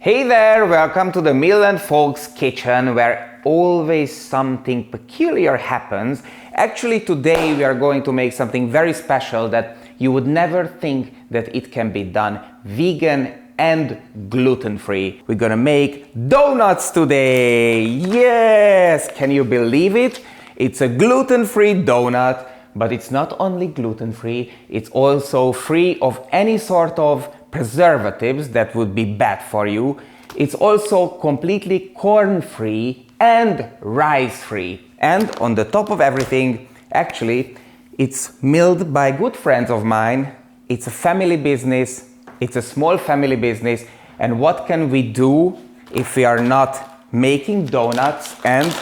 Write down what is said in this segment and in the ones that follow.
Hey there, welcome to the Mill Folks kitchen, where always something peculiar happens. Actually, today we are going to make something very special that you would never think that it can be done vegan and gluten-free. We're gonna make donuts today. Yes, can you believe it? It's a gluten-free donut, but it's not only gluten-free, it's also free of any sort of preservatives that would be bad for you. It's also completely corn-free and rice-free. And on the top of everything, actually, it's milled by good friends of mine. It's a family business. It's a small family business. And what can we do if we are not making donuts and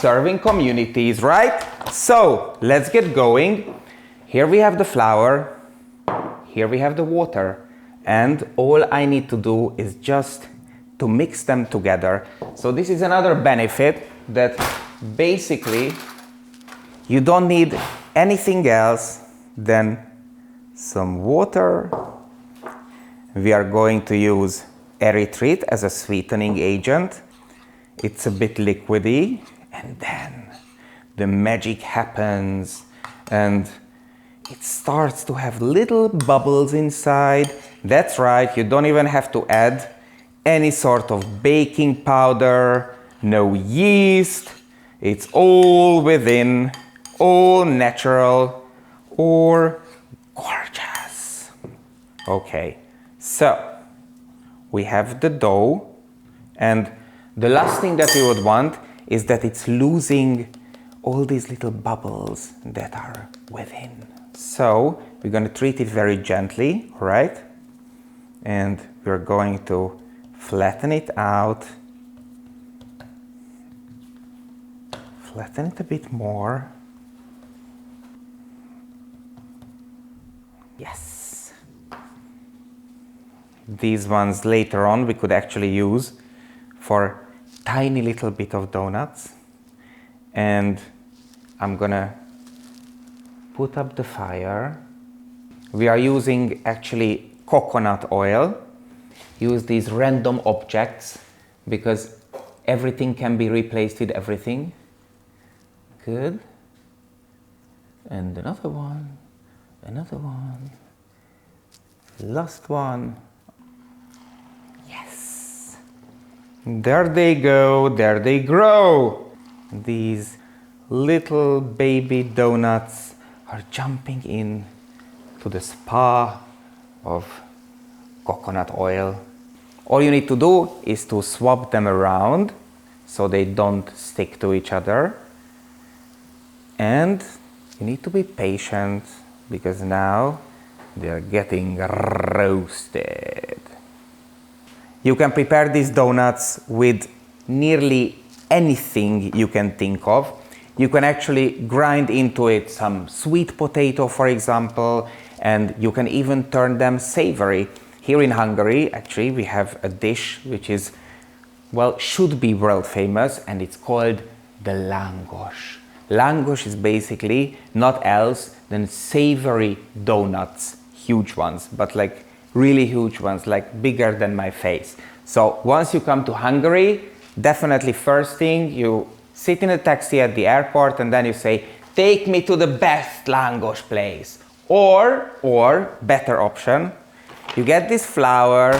serving communities, right? So let's get going. Here we have the flour. Here we have the water. And all I need to do is just to mix them together. So this is another benefit, that basically you don't need anything else than some water. We are going to use erytrit as a sweetening agent. It's a bit liquidy, and then the magic happens and it starts to have little bubbles inside. That's right, you don't even have to add any sort of baking powder, no yeast. It's all within, all natural, or gorgeous. Okay, so we have the dough, and the last thing that we would want is that it's losing all these little bubbles that are within. So we're going to treat it very gently, right? And we're going to flatten it out. Flatten it a bit more. Yes. These ones later on we could actually use for tiny little bit of donuts. And I'm gonna put up the fire. We are using actually coconut oil. Use these random objects because everything can be replaced with everything. Good. And another one, another one. Last one. Yes. There they go, there they grow. These little baby donuts are jumping in to the spa of coconut oil. All you need to do is to swap them around so they don't stick to each other. And you need to be patient because now they're getting roasted. You can prepare these donuts with nearly anything you can think of. You can actually grind into it some sweet potato, for example, and you can even turn them savory. Here in Hungary, actually, we have a dish which is, well, should be world famous, and it's called the lángos. Lángos is basically not else than savory donuts, huge ones, but like really huge ones, like bigger than my face. So once you come to Hungary, definitely first thing, you sit in a taxi at the airport and then you say, take me to the best lángos place. Or better option, you get this flour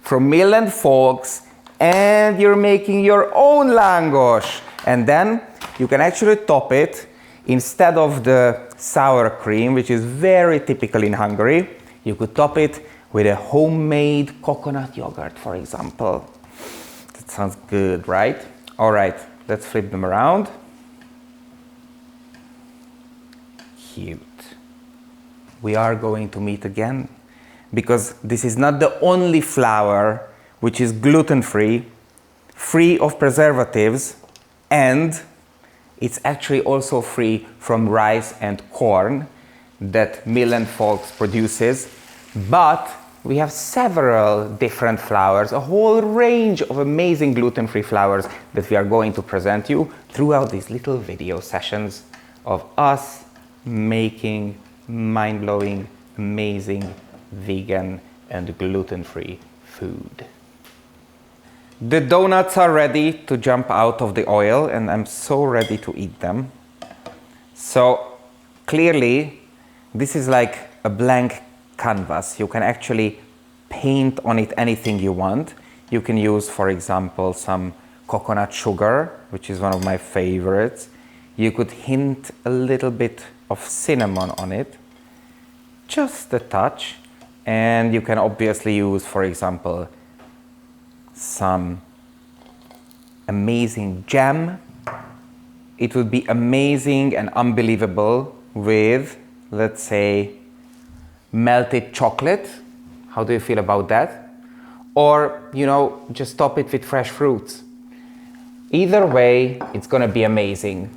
from Mill Folks and you're making your own lángos. And then you can actually top it, instead of the sour cream, which is very typical in Hungary, you could top it with a homemade coconut yogurt, for example. That sounds good, right? All right, let's flip them around. Cute. We are going to meet again because this is not the only flour which is gluten-free, free of preservatives, And it's actually also free from rice and corn that Mill Folks produces, but we have several different flours, a whole range of amazing gluten-free flours that we are going to present you throughout these little video sessions of us making mind-blowing, amazing vegan and gluten-free food. The donuts are ready to jump out of the oil, and I'm so ready to eat them. So clearly, this is like a blank canvas. You can actually paint on it anything you want. You can use, for example, some coconut sugar, which is one of my favorites. You could hint a little bit of cinnamon on it, just a touch. And you can obviously use, for example, some amazing jam. It would be amazing and unbelievable with, let's say, melted chocolate. How do you feel about that? Or, you know, just top it with fresh fruits. Either way, it's gonna be amazing.